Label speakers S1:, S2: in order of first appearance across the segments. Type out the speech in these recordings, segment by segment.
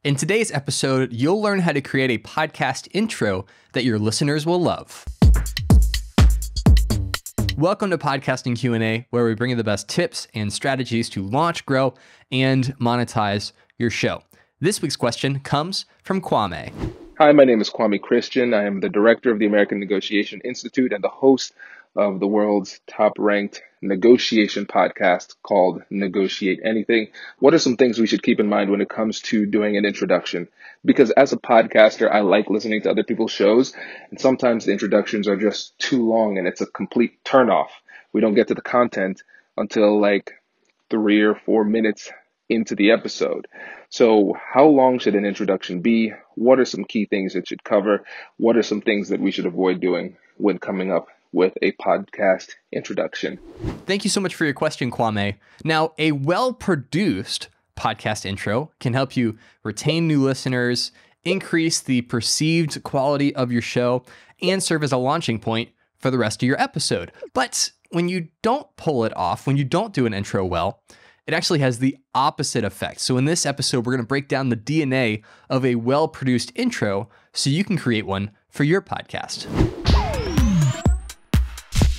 S1: In today's episode, you'll learn how to create a podcast intro that your listeners will love. Welcome to Podcasting Q&A, where we bring you the best tips and strategies to launch, grow, and monetize your show. This week's question comes from Kwame.
S2: Hi, my name is Kwame Christian. I am the director of the American Negotiation Institute and the host of the world's top-ranked negotiation podcast called Negotiate Anything. What are some things we should keep in mind when it comes to doing an introduction? Because as a podcaster, I like listening to other people's shows, and sometimes the introductions are just too long and it's a complete turnoff. We don't get to the content until like 3 or 4 minutes into the episode. So how long should an introduction be? What are some key things it should cover? What are some things that we should avoid doing when coming up with a podcast introduction?
S1: Thank you so much for your question, Kwame. Now, a well-produced podcast intro can help you retain new listeners, increase the perceived quality of your show, and serve as a launching point for the rest of your episode. But when you don't pull it off, when you don't do an intro well, it actually has the opposite effect. So in this episode, we're going to break down the DNA of a well-produced intro so you can create one for your podcast.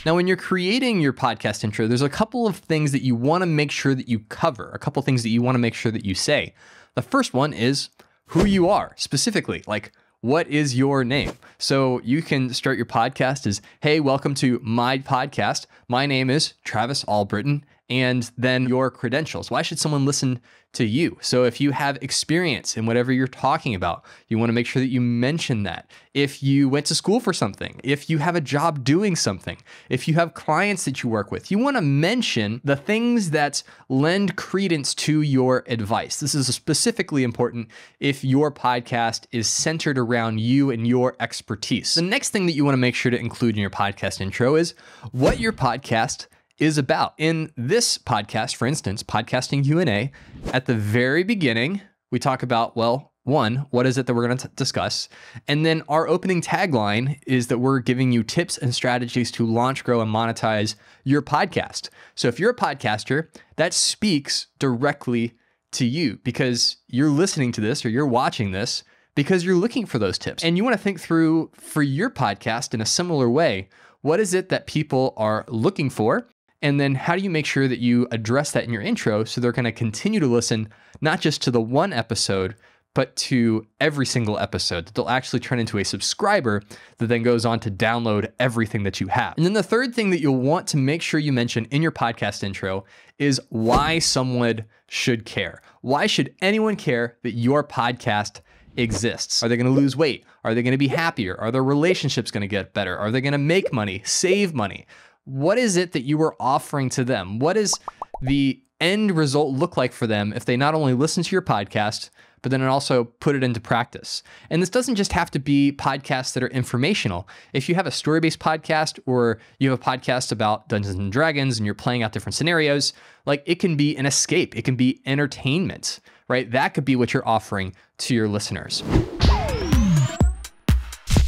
S1: Now, when you're creating your podcast intro, there's a couple of things that you want to make sure that you cover, a couple of things that you want to make sure that you say. The first one is who you are, specifically, like what is your name? So you can start your podcast as, hey, welcome to my podcast. My name is Travis Albritton, and then your credentials. Why should someone listen to you? So if you have experience in whatever you're talking about, you want to make sure that you mention that. If you went to school for something, if you have a job doing something, if you have clients that you work with, you want to mention the things that lend credence to your advice. This is specifically important if your podcast is centered around you and your expertise. The next thing that you want to make sure to include in your podcast intro is what your podcast is about. In this podcast, for instance, Podcasting Q&A, at the very beginning, we talk about, well, one, what is it that we're going to discuss? And then our opening tagline is that we're giving you tips and strategies to launch, grow, and monetize your podcast. So if you're a podcaster, that speaks directly to you because you're listening to this or you're watching this because you're looking for those tips. And you want to think through for your podcast in a similar way. What is it that people are looking for? And then how do you make sure that you address that in your intro so they're going to continue to listen, not just to the one episode, but to every single episode, that they'll actually turn into a subscriber that then goes on to download everything that you have. And then the third thing that you'll want to make sure you mention in your podcast intro is why someone should care. Why should anyone care that your podcast exists? Are they going to lose weight? Are they going to be happier? Are their relationships going to get better? Are they going to make money, save money? What is it that you are offering to them? What does the end result look like for them if they not only listen to your podcast, but then also put it into practice? And this doesn't just have to be podcasts that are informational. If you have a story-based podcast or you have a podcast about Dungeons and Dragons and you're playing out different scenarios, like it can be an escape. It can be entertainment, right? That could be what you're offering to your listeners.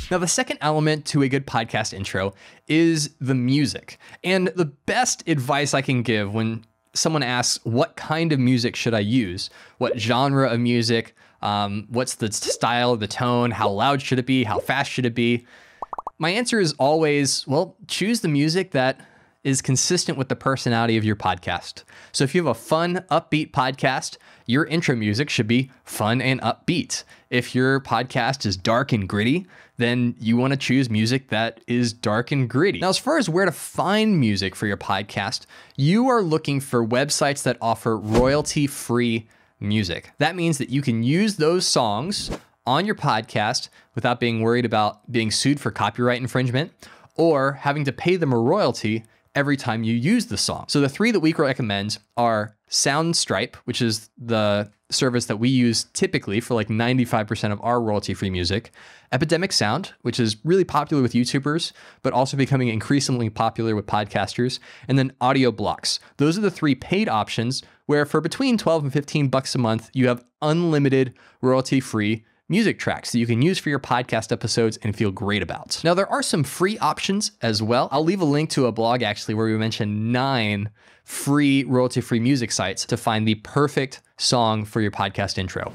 S1: Now, the second element to a good podcast intro is the music. And the best advice I can give when someone asks, what kind of music should I use? What genre of music? What's the style, the tone? How loud should it be? How fast should it be? My answer is always, well, choose the music that is consistent with the personality of your podcast. So if you have a fun, upbeat podcast, your intro music should be fun and upbeat. If your podcast is dark and gritty, then you want to choose music that is dark and gritty. Now, as far as where to find music for your podcast, you are looking for websites that offer royalty-free music. That means that you can use those songs on your podcast without being worried about being sued for copyright infringement or having to pay them a royalty every time you use the song. So the three that we recommend are Soundstripe, which is the service that we use typically for like 95% of our royalty-free music, Epidemic Sound, which is really popular with YouTubers, but also becoming increasingly popular with podcasters, and then Audio Blocks. Those are the three paid options where for between $12 and $15 a month, you have unlimited royalty-free music tracks that you can use for your podcast episodes and feel great about. Now, there are some free options as well. I'll leave a link to a blog actually where we mentioned 9 free royalty-free music sites to find the perfect song for your podcast intro.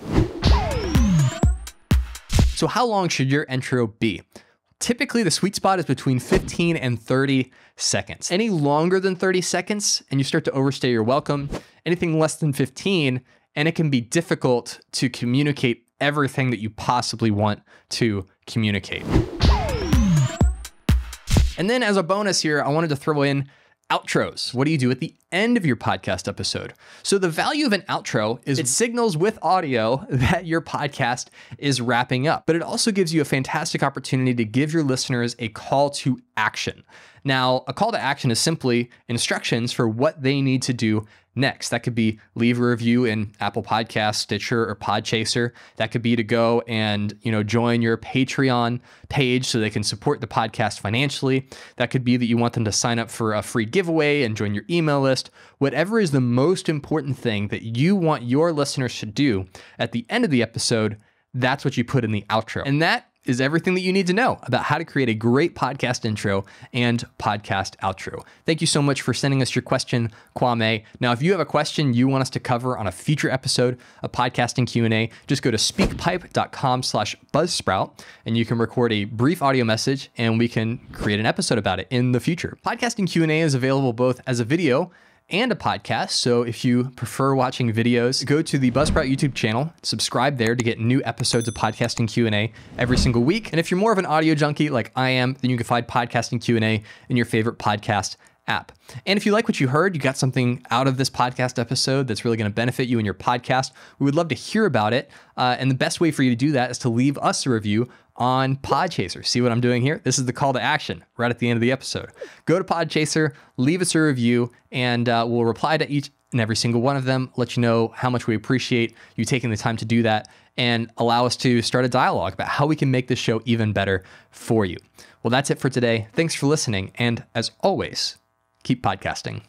S1: So how long should your intro be? Typically, the sweet spot is between 15 and 30 seconds. Any longer than 30 seconds, and you start to overstay your welcome. Anything less than 15, and it can be difficult to communicate everything that you possibly want to communicate. And then as a bonus here, I wanted to throw in outros. What do you do at the end of your podcast episode? So the value of an outro is it signals with audio that your podcast is wrapping up, but it also gives you a fantastic opportunity to give your listeners a call to action. Now, a call to action is simply instructions for what they need to do next. That could be leave a review in Apple Podcasts, Stitcher, or Podchaser. That could be to go and, join your Patreon page so they can support the podcast financially. That could be that you want them to sign up for a free giveaway and join your email list. Whatever is the most important thing that you want your listeners to do at the end of the episode, that's what you put in the outro. And that is everything that you need to know about how to create a great podcast intro and podcast outro. Thank you so much for sending us your question, Kwame. Now, if you have a question you want us to cover on a future episode of Podcasting Q&A, just go to speakpipe.com/buzzsprout and you can record a brief audio message and we can create an episode about it in the future. Podcasting Q&A is available both as a video and a podcast. So if you prefer watching videos, go to the Buzzsprout YouTube channel, subscribe there to get new episodes of Podcasting Q&A every single week. And if you're more of an audio junkie like I am, then you can find Podcasting Q&A in your favorite podcast app. And if you like what you heard, you got something out of this podcast episode that's really going to benefit you in your podcast, we would love to hear about it. And the best way for you to do that is to leave us a review on Podchaser. See what I'm doing here? This is the call to action right at the end of the episode. Go to Podchaser, leave us a review, and we'll reply to each and every single one of them, let you know how much we appreciate you taking the time to do that, and allow us to start a dialogue about how we can make this show even better for you. Well, that's it for today. Thanks for listening, and as always, keep podcasting.